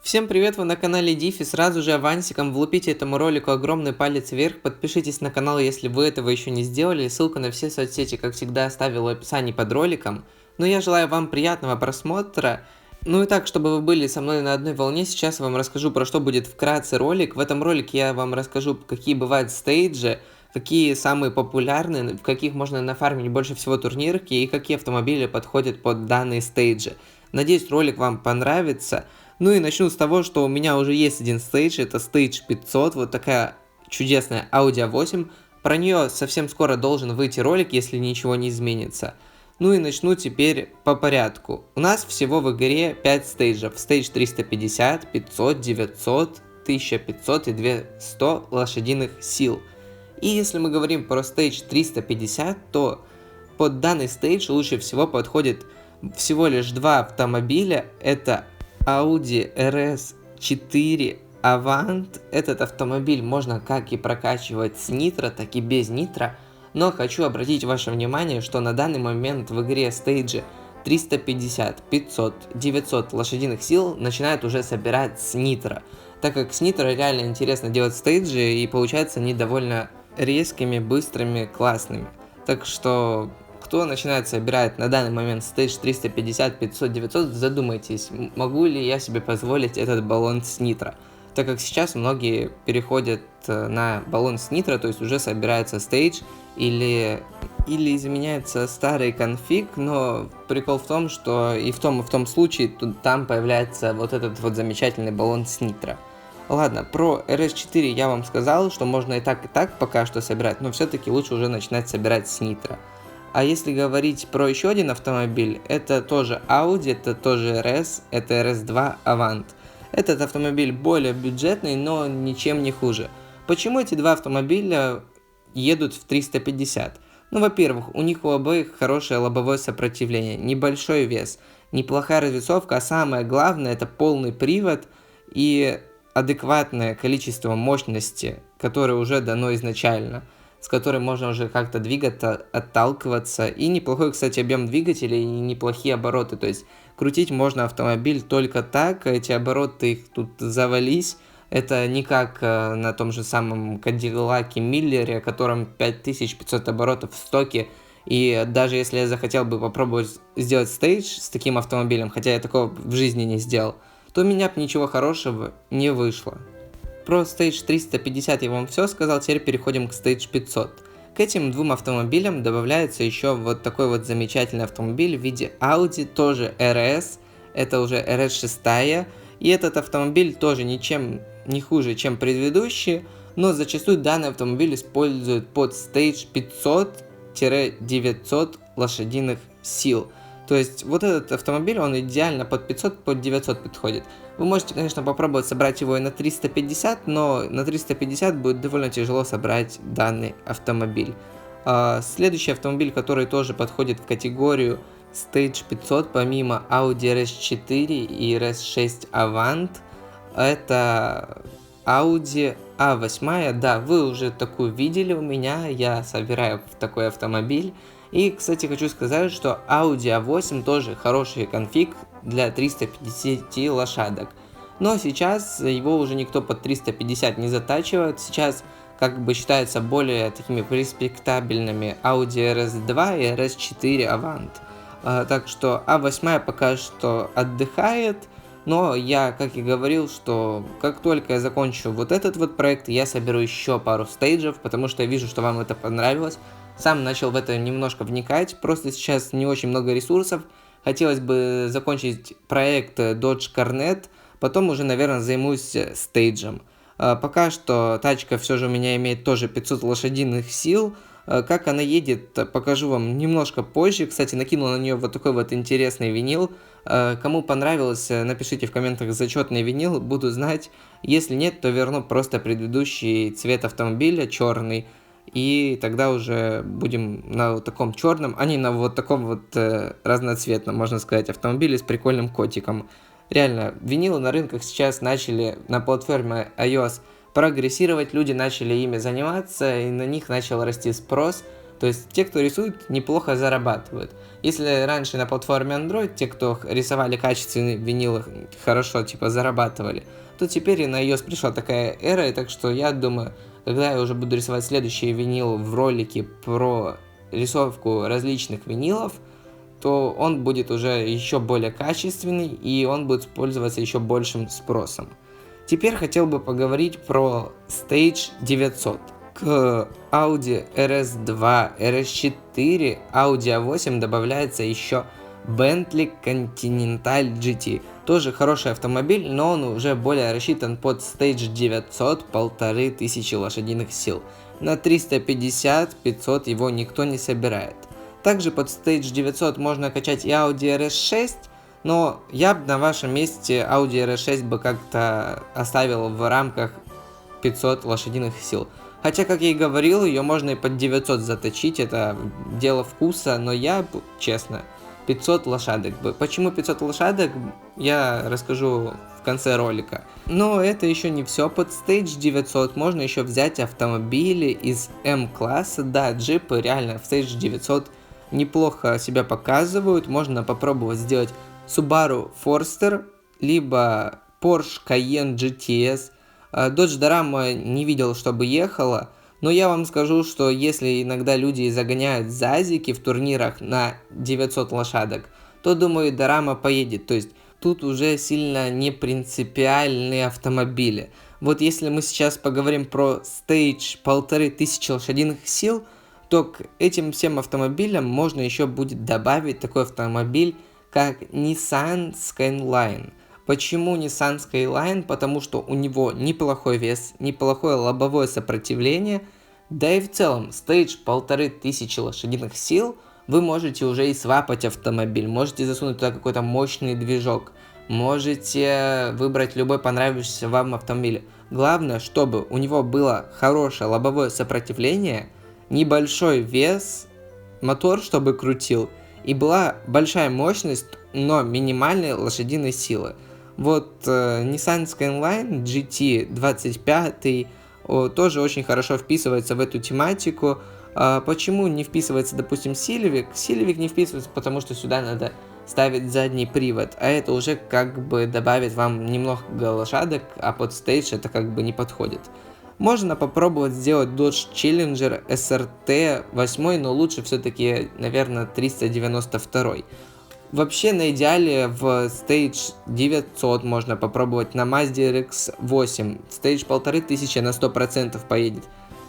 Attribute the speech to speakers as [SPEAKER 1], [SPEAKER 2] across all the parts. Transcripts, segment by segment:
[SPEAKER 1] Всем привет, вы на канале Дифи, сразу же авансиком влупите этому ролику огромный палец вверх, подпишитесь на канал, если вы этого еще не сделали, ссылку на все соцсети, как всегда, оставил в описании под роликом. Ну я желаю вам приятного просмотра. Ну и так, чтобы вы были со мной на одной волне, сейчас я вам расскажу, про что будет вкратце ролик. В этом ролике я вам расскажу, какие бывают стейджи, какие самые популярные, в каких можно нафармить больше всего турнирки и какие автомобили подходят под данные стейджи. Надеюсь, ролик вам понравится. Ну и начну с того, что у меня уже есть один стейдж, это стейдж 500, вот такая чудесная Audi A8. Про нее совсем скоро должен выйти ролик, если ничего не изменится. Ну и начну теперь по порядку. У нас всего в игре 5 стейджев. Стейдж 350, 500, 900, 1500 и 200 лошадиных сил. И если мы говорим про стейдж 350, то под данный стейдж лучше всего подходит всего лишь два автомобиля. Это Audi RS4 Avant. Этот автомобиль можно как и прокачивать с нитро, так и без нитро. Но хочу обратить ваше внимание, что на данный момент в игре стейджи 350, 500, 900 лошадиных сил начинают уже собирать с нитро. Так как с нитро реально интересно делать стейджи, и получается они довольно резкими, быстрыми, классными. Так что кто начинает собирать на данный момент стейдж 350, 500, 900, задумайтесь, могу ли я себе позволить этот баллон с нитро. Так как сейчас многие переходят на баллон с нитро, то есть уже собирается стейдж или изменяется старый конфиг, но прикол в том, что и в том случае там появляется вот этот вот замечательный баллон с нитро. Ладно, про RS4 я вам сказал, что можно и так пока что собирать, но все-таки лучше уже начинать собирать с нитро. А если говорить про еще один автомобиль, это тоже Audi, это тоже RS, это RS2 Avant. Этот автомобиль более бюджетный, но ничем не хуже. Почему эти два автомобиля едут в 350? Ну, во-первых, у них у обоих хорошее лобовое сопротивление, небольшой вес, неплохая развесовка, а самое главное это полный привод и адекватное количество мощности, которое уже дано изначально, с которой можно уже как-то двигаться, отталкиваться. И неплохой, кстати, объем двигателя и неплохие обороты. То есть крутить можно автомобиль только так, эти обороты их тут завались. Это не как на том же самом Cadillac Miller, о котором 5500 оборотов в стоке. И даже если я захотел бы попробовать сделать стейдж с таким автомобилем, хотя я такого в жизни не сделал, то у меня бы ничего хорошего не вышло. Про стейдж 350 я вам все сказал, теперь переходим к стейдж 500. К этим двум автомобилям добавляется еще вот такой вот замечательный автомобиль в виде Audi, тоже RS, это уже RS6, и этот автомобиль тоже ничем не хуже, чем предыдущие, но зачастую данный автомобиль используют под стейдж 500-900 лошадиных сил. То есть вот этот автомобиль, он идеально под 500, под 900 подходит. Вы можете, конечно, попробовать собрать его и на 350, но на 350 будет довольно тяжело собрать данный автомобиль. Следующий автомобиль, который тоже подходит в категорию Stage 500, помимо Audi RS4 и RS6 Avant, это Audi A8. Да, вы уже такую видели у меня, я собираю такой автомобиль. И, кстати, хочу сказать, что Audi A8 тоже хороший конфиг для 350 лошадок. Но сейчас его уже никто под 350 не затачивает. Сейчас как бы считаются более такими респектабельными Audi RS2 и RS4 Avant. Так что A8 пока что отдыхает. Но я, как и говорил, что как только я закончу вот этот вот проект, я соберу еще пару стейджев, потому что я вижу, что вам это понравилось. Сам начал в это немножко вникать, просто сейчас не очень много ресурсов. Хотелось бы закончить проект Dodge Cornet, потом уже, наверное, займусь стейджем. Пока что тачка все же у меня имеет тоже 500 лошадиных сил. Как она едет, покажу вам немножко позже. Кстати, накинул на нее вот такой вот интересный винил. Кому понравилось, напишите в комментах зачетный винил, буду знать. Если нет, то верну просто предыдущий цвет автомобиля, черный. И тогда уже будем на вот таком черном, а не на вот таком вот разноцветном, можно сказать, автомобиле с прикольным котиком. Реально, винилы на рынках сейчас начали на платформе iOS прогрессировать, люди начали ими заниматься, и на них начал расти спрос. То есть те, кто рисует, неплохо зарабатывают. Если раньше на платформе Android те, кто рисовали качественные винилы, хорошо типа зарабатывали, то теперь и на iOS пришла такая эра, и так что я думаю, когда я уже буду рисовать следующий винил в ролике про рисовку различных винилов, то он будет уже еще более качественный и он будет пользоваться еще большим спросом. Теперь хотел бы поговорить про Stage 900. К Audi RS2, RS4, Audi A8 добавляется еще Bentley Continental GT. Тоже хороший автомобиль, но он уже более рассчитан под Stage 900, 1500 лошадиных сил. На 350-500 его никто не собирает. Также под Stage 900 можно качать и Audi RS6, но я бы на вашем месте Audi RS6 бы как-то оставил в рамках 500 лошадиных сил. Хотя, как я и говорил, ее можно и под 900 заточить, это дело вкуса, но я, честно, 500 лошадок бы. Почему 500 лошадок, я расскажу в конце ролика. Но это еще не все. Под Stage 900 можно еще взять автомобили из М-класса. Да, джипы реально в Stage 900 неплохо себя показывают. Можно попробовать сделать Subaru Forester, либо Porsche Cayenne GTS. Dodge Dharma не видел, чтобы ехала, но я вам скажу, что если иногда люди загоняют зазики в турнирах на 900 лошадок, то, думаю, Dharma поедет. То есть тут уже сильно не принципиальные автомобили. Вот если мы сейчас поговорим про Stage 1500 лошадиных сил, то к этим всем автомобилям можно еще будет добавить такой автомобиль, как Nissan Skyline. Почему Nissan Skyline? Потому что у него неплохой вес, неплохое лобовое сопротивление, да и в целом Stage 1500 лошадиных сил вы можете уже и свапать автомобиль, можете засунуть туда какой-то мощный движок, можете выбрать любой понравившийся вам автомобиль. Главное, чтобы у него было хорошее лобовое сопротивление, небольшой вес, мотор, чтобы крутил, и была большая мощность, но минимальной лошадиной силы. Вот Nissan Skyline GT25 тоже очень хорошо вписывается в эту тематику. Почему не вписывается, допустим, Civic? Civic не вписывается, потому что сюда надо ставить задний привод, а это уже как бы добавит вам немного лошадок, а под Stage это как бы не подходит. Можно попробовать сделать Dodge Challenger SRT 8, но лучше все-таки, наверное, 392. Вообще, на идеале в Stage 900 можно попробовать на Mazda RX-8. Stage 1500 на 100% поедет,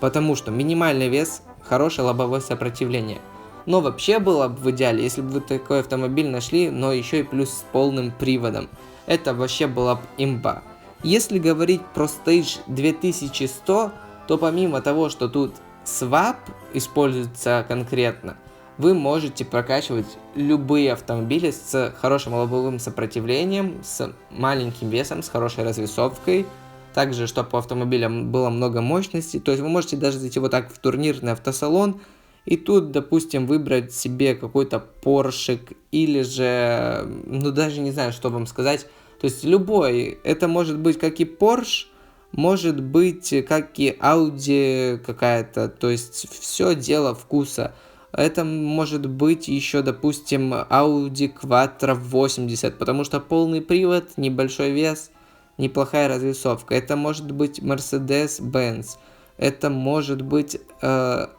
[SPEAKER 1] потому что минимальный вес, хорошее лобовое сопротивление. Но вообще было бы в идеале, если бы вы такой автомобиль нашли, но еще и плюс с полным приводом. Это вообще была бы имба. Если говорить про Stage 2100, то помимо того, что тут свап используется конкретно, вы можете прокачивать любые автомобили с хорошим лобовым сопротивлением, с маленьким весом, с хорошей развесовкой. Также, чтобы у автомобиля было много мощности. То есть вы можете даже зайти вот так в турнирный автосалон и тут, допустим, выбрать себе какой-то Поршик или же, ну даже не знаю, что вам сказать. То есть любой. Это может быть как и Porsche, может быть как и Audi какая-то. То есть все дело вкуса. Это может быть еще, допустим, Audi Quattro 80, потому что полный привод, небольшой вес, неплохая развесовка. Это может быть Mercedes-Benz, это может быть Lexus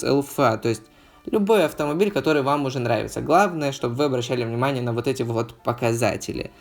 [SPEAKER 1] LFA, то есть любой автомобиль, который вам уже нравится. Главное, чтобы вы обращали внимание на вот эти вот показатели.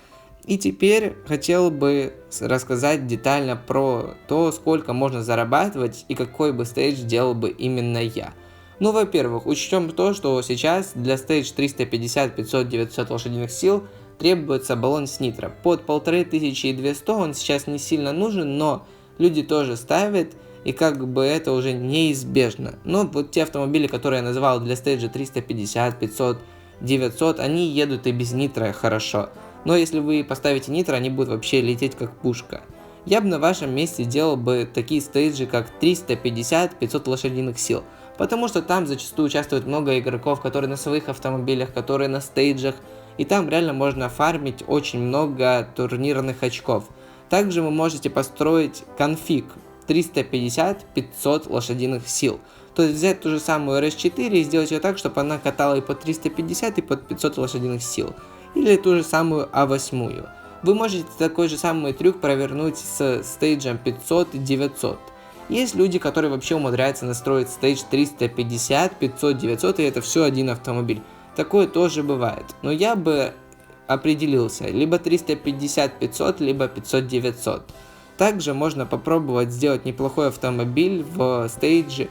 [SPEAKER 1] И теперь хотел бы рассказать детально про то, сколько можно зарабатывать и какой бы стейдж делал бы именно я. Ну, во-первых, учтем то, что сейчас для Stage 350, 500, 900 лошадиных сил требуется баллон с нитро. Под 1500 он сейчас не сильно нужен, но люди тоже ставят, и как бы это уже неизбежно. Но вот те автомобили, которые я называл для Stage 350, 500, 900, они едут и без нитро хорошо. Но если вы поставите нитро, они будут вообще лететь как пушка. Я бы на вашем месте делал бы такие стейджи, как 350-500 лошадиных сил. Потому что там зачастую участвует много игроков, которые на своих автомобилях, которые на стейджах. И там реально можно фармить очень много турнирных очков. Также вы можете построить конфиг 350-500 лошадиных сил. То есть взять ту же самую RS4 и сделать ее так, чтобы она катала и под 350, и под 500 лошадиных сил. Или ту же самую А8. Вы можете такой же самый трюк провернуть с стейджем 500 и 900. Есть люди, которые вообще умудряются настроить стейдж 350, 500, 900, и это все один автомобиль. Такое тоже бывает. Но я бы определился, либо 350-500, либо 500-900. Также можно попробовать сделать неплохой автомобиль в стейдже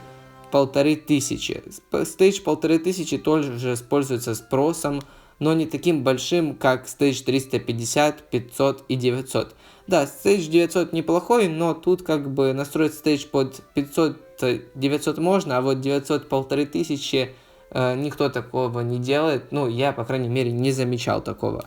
[SPEAKER 1] 1500. Стейдж 1500 тоже используется спросом, но не таким большим, как стейдж 350, 500 и 900. Да, стейдж 900 неплохой, но тут как бы настроить стейдж под 500-900 можно, а вот 900 1500 никто такого не делает, ну я по крайней мере не замечал такого.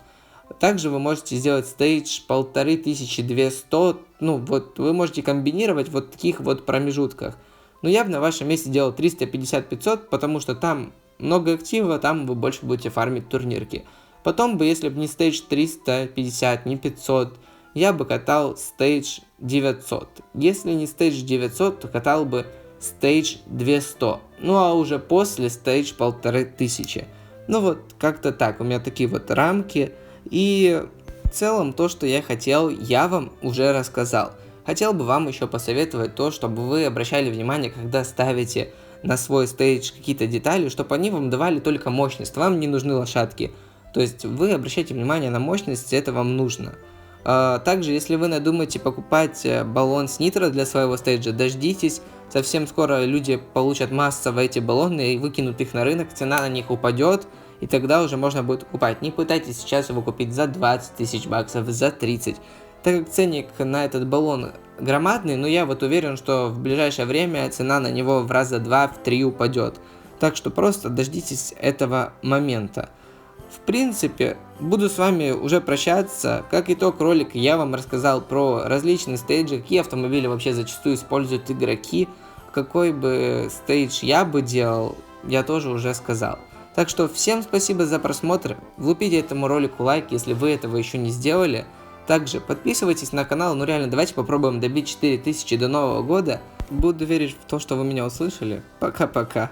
[SPEAKER 1] Также вы можете сделать стейдж 1500-200, ну вот вы можете комбинировать вот в таких вот промежутках. Но я бы на вашем месте делал 350-500, потому что там много актива, там вы больше будете фармить турнирки. Потом бы, если бы не стейдж 350, не 500, я бы катал стейдж 900. Если не стейдж 900, то катал бы стейдж 200. Ну а уже после стейдж 1500. Ну вот, как-то так, у меня такие вот рамки. И в целом то, что я хотел, я вам уже рассказал. Хотел бы вам еще посоветовать то, чтобы вы обращали внимание, когда ставите на свой стейдж какие-то детали, чтобы они вам давали только мощность, вам не нужны лошадки. То есть вы обращайте внимание на мощность, это вам нужно. Также, если вы надумаете покупать баллон с нитро для своего стейджа, дождитесь, совсем скоро люди получат массово эти баллоны и выкинут их на рынок, цена на них упадет, и тогда уже можно будет покупать. Не пытайтесь сейчас его купить за 20 тысяч баксов, за 30, так как ценник на этот баллон громадный, но я вот уверен, что в ближайшее время цена на него в раза 2-3 упадет. Так что просто дождитесь этого момента. В принципе, буду с вами уже прощаться. Как итог ролика я вам рассказал про различные стейджи, какие автомобили вообще зачастую используют игроки. Какой бы стейдж я бы делал, я тоже уже сказал. Так что всем спасибо за просмотр. Влупите этому ролику лайк, если вы этого еще не сделали. Также подписывайтесь на канал, ну реально давайте попробуем добить 4000 до Нового года. Буду верить в то, что вы меня услышали. Пока-пока.